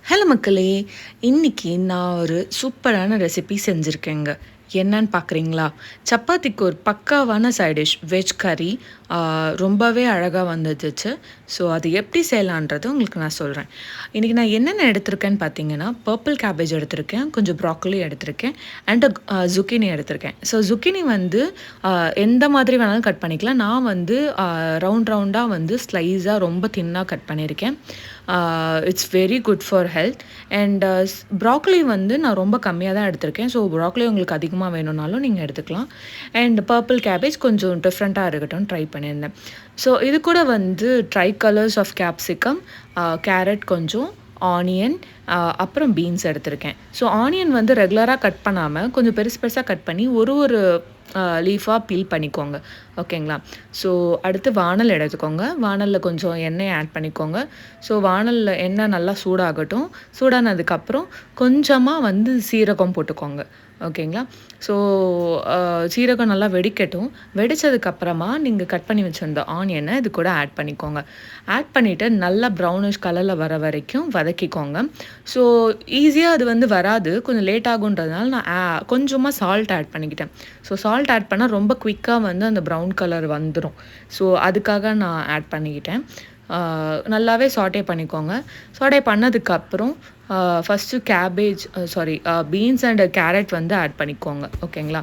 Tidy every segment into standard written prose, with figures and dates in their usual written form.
Hello மக்களே! இன்னைக்கு நான் ஒரு சூப்பரான ரெசிபி செஞ்சிருக்கேங்க. என்னன்னு பார்க்குறீங்களா? சப்பாத்திக்கு ஒரு பக்காவான சைட் டிஷ் வெஜ் கறி. ரொம்பவே அழகா வந்துடுச்சு. ஸோ அது எப்படி செய்யலான்றது உங்களுக்கு நான் சொல்றேன். இன்னைக்கு நான் என்னென்ன எடுத்திருக்கேன்னு பார்த்தீங்கன்னா, பர்பிள் கேபேஜ் எடுத்திருக்கேன், கொஞ்சம் ப்ராக்கோலி எடுத்திருக்கேன், அண்ட் zucchini எடுத்திருக்கேன். ஸோ zucchini வந்து எந்த மாதிரி வேணாலும் கட் பண்ணிக்கலாம். நான் வந்து ரவுண்ட் ரவுண்டா வந்து ஸ்லைஸா ரொம்ப தின்னா கட் பண்ணியிருக்கேன். It's very good for health. And broccoli வந்து நான் ரொம்ப கம்மியாக தான் எடுத்திருக்கேன். ஸோ ப்ராக்கோலி உங்களுக்கு அதிகமாக வேணும்னாலும் நீங்கள் எடுத்துக்கலாம். அண்ட் பர்பிள் கேபேஜ் கொஞ்சம் டிஃப்ரெண்ட்டாக இருக்கட்டும்னு ட்ரை பண்ணியிருந்தேன். ஸோ இது கூட வந்து tri colours of capsicum, carrot கொஞ்சம், ஆனியன், அப்புறம் பீன்ஸ் எடுத்திருக்கேன். ஸோ ஆனியன் வந்து ரெகுலராக கட் பண்ணாமல் கொஞ்சம் பெருசு பெருசாக கட் பண்ணி ஒரு லீஃபாக பீல் பண்ணிக்கோங்க. ஓகேங்களா? ஸோ அடுத்து வானல் எடுத்துக்கோங்க. வானலில் கொஞ்சம் எண்ணெய் ஆட் பண்ணிக்கோங்க. ஸோ வானலில் எண்ணெய் நல்லா சூடாகட்டும். சூடானதுக்கப்புறம் கொஞ்சமாக வந்து சீரகம் போட்டுக்கோங்க. ஓகேங்களா? ஸோ சீரகம் நல்லா வெடிக்கட்டும். வெடித்ததுக்கப்புறமா நீங்கள் கட் பண்ணி வச்சுருந்த ஆனியனை இது கூட ஆட் பண்ணிக்கோங்க. ஆட் பண்ணிவிட்டு நல்லா ப்ரௌனிஷ் கலரில் வர வரைக்கும் வதக்கிக்கோங்க. ஸோ ஈஸியாக அது வந்து வராது, கொஞ்சம் லேட் ஆகுன்றதுனால நான் கொஞ்சமாக சால்ட் ஆட் பண்ணிக்கிட்டேன். ஸோ சால்ட் ஆட் பண்ணால் ரொம்ப குயிக்காக வந்து அந்த ப்ரௌன் கலர் வந்துடும். ஸோ அதுக்காக நான் ஆட் பண்ணிக்கிட்டேன். நல்லாவே சாட்டே பண்ணிக்கோங்க. சாட்டே பண்ணதுக்கப்புறம் ஃபஸ்ட்டு பீன்ஸ் அண்ட் கேரட் வந்து ஆட் பண்ணிக்கோங்க. ஓகேங்களா?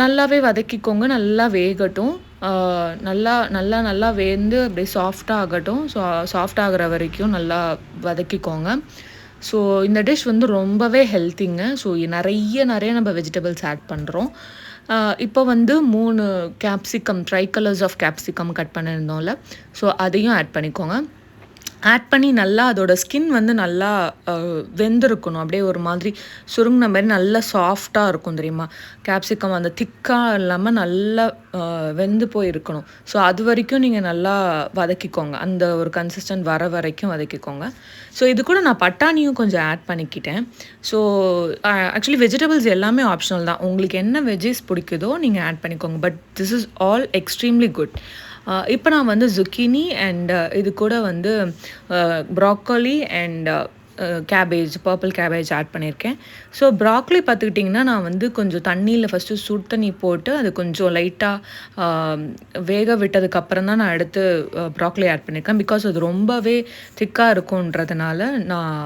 நல்லாவே வதக்கிக்கோங்க. நல்லா வேகட்டும். நல்லா நல்லா நல்லா வெந்து அப்படியே சாஃப்டாக ஆகட்டும். ஸோ சாஃப்ட் ஆகிற வரைக்கும் நல்லா வதக்கிக்கோங்க. ஸோ இந்த டிஷ் வந்து ரொம்பவே ஹெல்த்திங்க. ஸோ நிறைய நம்ம வெஜிடபிள்ஸ் ஆட் பண்ணுறோம். இப்போ வந்து 3 capsicum, tri colours of capsicum cut பண்ணியிருந்தோம்ல, ஸோ அதையும் ஆட் பண்ணிக்கோங்க. ஆட் பண்ணி நல்லா அதோட ஸ்கின் வந்து நல்லா வெந்திருக்கணும். அப்படியே ஒரு மாதிரி சுருங்கின மாதிரி நல்லா சாஃப்டாக இருக்கும் தெரியுமா? கேப்சிகம் அந்த திக்காக இல்லாமல் நல்லா வெந்து போயிருக்கணும். ஸோ அது வரைக்கும் நீங்கள் நல்லா வதக்கிக்கோங்க. அந்த ஒரு கன்சிஸ்டன்ட் வர வரைக்கும் வதக்கிக்கோங்க. ஸோ இது கூட நான் பட்டாணியும் கொஞ்சம் ஆட் பண்ணிக்கிட்டேன். ஸோ ஆக்சுவலி வெஜிடபிள்ஸ் எல்லாமே ஆப்ஷனல் தான். உங்களுக்கு என்ன வெஜ்ஜீஸ் பிடிக்குதோ நீங்கள் ஆட் பண்ணிக்கோங்க. But this is all extremely good. இப்போ நான் வந்து zucchini அண்ட் இது கூட வந்து broccoli and cabbage, purple cabbage add பண்ணியிருக்கேன். ஸோ ப்ராக்கோலி பார்த்துக்கிட்டிங்கன்னா, நான் வந்து கொஞ்சம் தண்ணியில் ஃபஸ்ட்டு சுடு தண்ணி போட்டு அது கொஞ்சம் லைட்டாக வேக விட்டதுக்கப்புறம் தான் நான் எடுத்து ப்ராக்கோலி ஆட் பண்ணியிருக்கேன். பிகாஸ் அது ரொம்பவே திக்காக இருக்குன்றதுனால நான்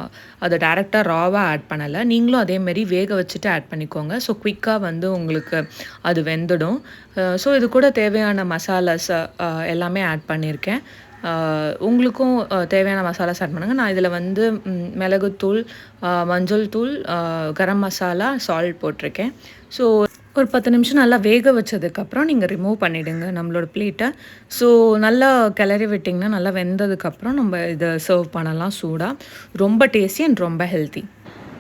அதை டேரெக்டாக ராவாக ஆட் பண்ணலை. நீங்களும் அதேமாரி வேக வச்சுட்டு ஆட் பண்ணிக்கோங்க. ஸோ குயிக்காக வந்து உங்களுக்கு அது வெந்துடும். ஸோ இது கூட தேவையான மசாலாஸ் எல்லாமே ஆட் பண்ணியிருக்கேன். உங்களுக்கும் தேவையான மசாலாஸ் ஆட் பண்ணுங்கள். நான் இதில் வந்து மிளகுத்தூள், மஞ்சள் தூள், கரம் மசாலா, சால்ட் போட்டிருக்கேன். ஸோ ஒரு 10 நிமிஷம் நல்லா வேக வச்சதுக்கப்புறம் நீங்கள் ரிமூவ் பண்ணிவிடுங்க நம்மளோட பிளேட்டை. ஸோ நல்லா கிளறி விட்டிங்கன்னா நல்லா வெந்ததுக்கப்புறம் நம்ம இதை சர்வ் பண்ணலாம் சூடாக. ரொம்ப டேஸ்டி அண்ட் ரொம்ப ஹெல்த்தி.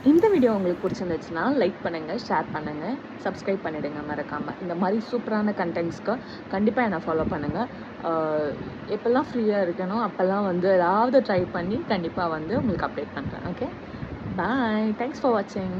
இந்த வீடியோ உங்களுக்கு பிடிச்சிருந்துச்சுன்னா லைக் பண்ணுங்கள், ஷேர் பண்ணுங்கள், சப்ஸ்கிரைப் பண்ணிவிடுங்க மறக்காமல். இந்த மாதிரி சூப்பரான கண்டென்ட்ஸ்க்கு கண்டிப்பாக என்னை ஃபாலோ பண்ணுங்கள். எப்போல்லாம் ஃப்ரீயாக இருக்கணும் அப்போல்லாம் வந்து ஏதாவது ட்ரை பண்ணி கண்டிப்பாக வந்து உங்களுக்கு அப்டேட் பண்ணுறேன். Okay, bye. தேங்க்ஸ் ஃபார் வாட்சிங்.